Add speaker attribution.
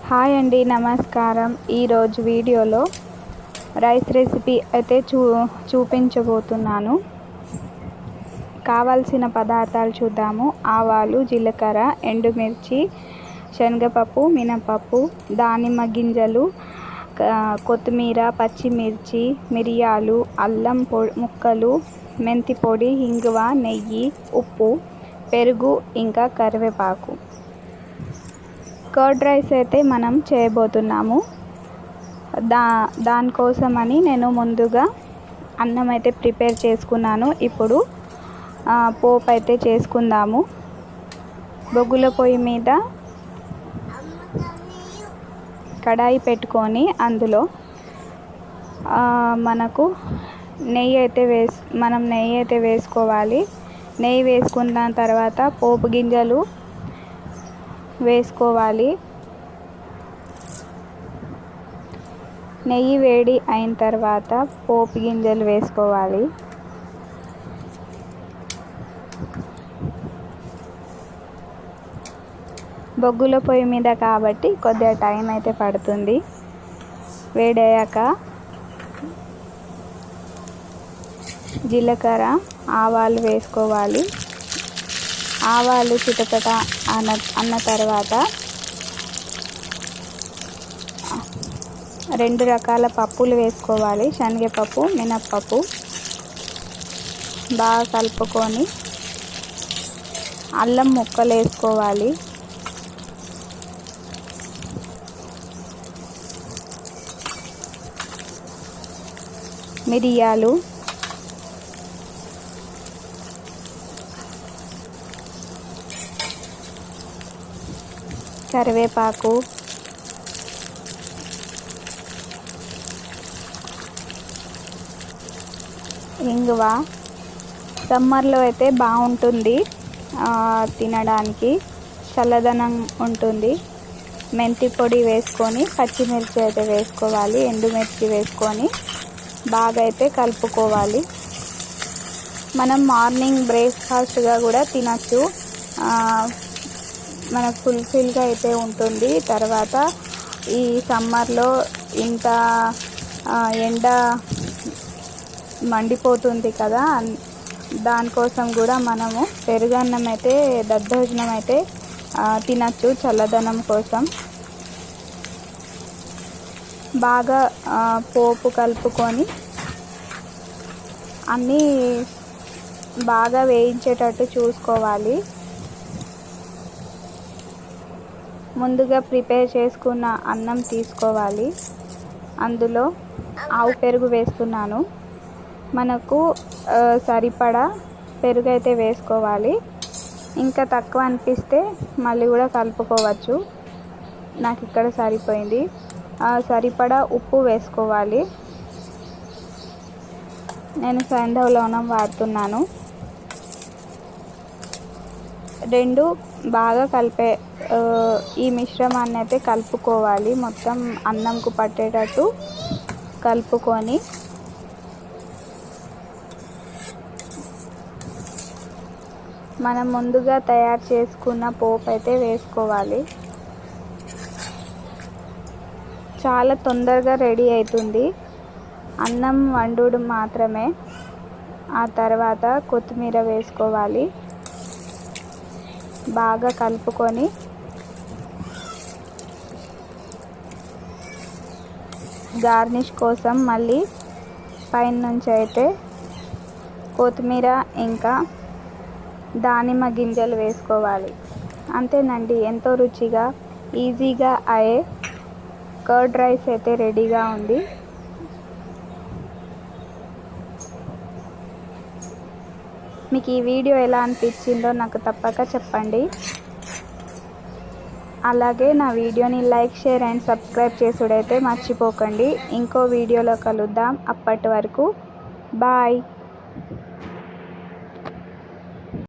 Speaker 1: Hi అండి, నమస్కారం. ఈరోజు వీడియోలో రైస్ రెసిపీ అయితే చూపించబోతున్నాను. కావాల్సిన పదార్థాలు చూద్దాము. ఆవాలు, జీలకర్ర, ఎండుమిర్చి, శనగపప్పు, మినపప్పు, దానిమ్మ గింజలు, కొత్తిమీర, పచ్చిమిర్చి, మిరియాలు, అల్లం ముక్కలు, మెంతి పొడి, ఇంగువ, నెయ్యి, ఉప్పు, పెరుగు, ఇంకా కరివేపాకు. కర్డ్ రైస్ అయితే మనం చేయబోతున్నాము. దానికోసమని నేను ముందుగా అన్నం అయితే ప్రిపేర్ చేసుకున్నాను. ఇప్పుడు పోపు అయితే చేసుకుందాము. బొగ్గుల పొయ్యి మీద కడాయి పెట్టుకొని అందులో మనకు నెయ్యి అయితే వేసుకోవాలి. నెయ్యి వేసుకున్న తర్వాత పోపు గింజలు వేసుకోవాలి. నెయ్యి వేడి అయిన తర్వాత పోపు గింజలు వేసుకోవాలి. బొగ్గుల పొయ్యి మీద కాబట్టి కొద్దిగా టైం అయితే పడుతుంది. వేడయ్యాక జీలకర్ర, ఆవాలు వేసుకోవాలి. ఆవాలు చిటపట అన్న తర్వాత 2 రకాల పప్పులు వేసుకోవాలి. శనగపప్పు, మినప్పప్పు. బాగా కలుపుకొని అల్లం ముక్కలు వేసుకోవాలి. మిరియాలు, కరివేపాకు, ఇంగువ. సమ్మర్లో అయితే బాగుంటుంది తినడానికి, చల్లదనం ఉంటుంది. మెంతి పొడి వేసుకొని పచ్చిమిర్చి అయితే వేసుకోవాలి. ఎండుమిర్చి వేసుకొని బాగా అయితే కలుపుకోవాలి. మనం మార్నింగ్ బ్రేక్ఫాస్ట్గా కూడా తినచ్చు. మనకు ఫుల్ఫిల్గా అయితే ఉంటుంది. తర్వాత ఈ సమ్మర్లో ఇంత ఎండ మండిపోతుంది కదా, దానికోసం కూడా మనము పెరుగన్నం అయితే దద్దోజనం అయితే తినచ్చు చల్లదనం కోసం. బాగా పోపు కలుపుకొని అన్నీ బాగా వేయించేటట్టు చూసుకోవాలి. ముందుగా ప్రిపేర్ చేసుకున్న అన్నం తీసుకోవాలి. అందులో ఆవు పెరుగు వేస్తున్నాను. మనకు సరిపడా పెరుగు అయితే వేసుకోవాలి. ఇంకా తక్కువ అనిపిస్తే మళ్ళీ కూడా కలుపుకోవచ్చు. నాకు ఇక్కడ సరిపోయింది. సరిపడా ఉప్పు వేసుకోవాలి. నేను సైంధవ లవణం వాడుతున్నాను. 2 బాగా ఈ మిశ్రమాన్ని అయితే కలుపుకోవాలి. మొత్తం అన్నంకు పట్టేటట్టు కలుపుకొని మనం ముందుగా తయారు చేసుకున్న పోపు అయితే వేసుకోవాలి. చాలా తొందరగా రెడీ అవుతుంది. అన్నం వండుడు మాత్రమే. ఆ తర్వాత కొత్తిమీర వేసుకోవాలి. బాగా కలుపుకొని గార్నిష్ కోసం మళ్ళీ పైన నుంచి అయితే కొత్తిమీర ఇంకా దానిమ్మ గింజలు వేసుకోవాలి. అంతేనండి, ఎంతో రుచిగా ఈజీగా అయ్యే కర్డ్ రైస్ అయితే రెడీగా ఉంది. మీకు ఈ వీడియో ఎలా అనిపించిందో నాకు తప్పక చెప్పండి. అలాగే నా వీడియోని లైక్, షేర్ అండ్ సబ్స్క్రైబ్ చేసుడైతే మర్చిపోకండి. ఇంకో వీడియోలో కలుద్దాం. అప్పటి వరకు బాయ్.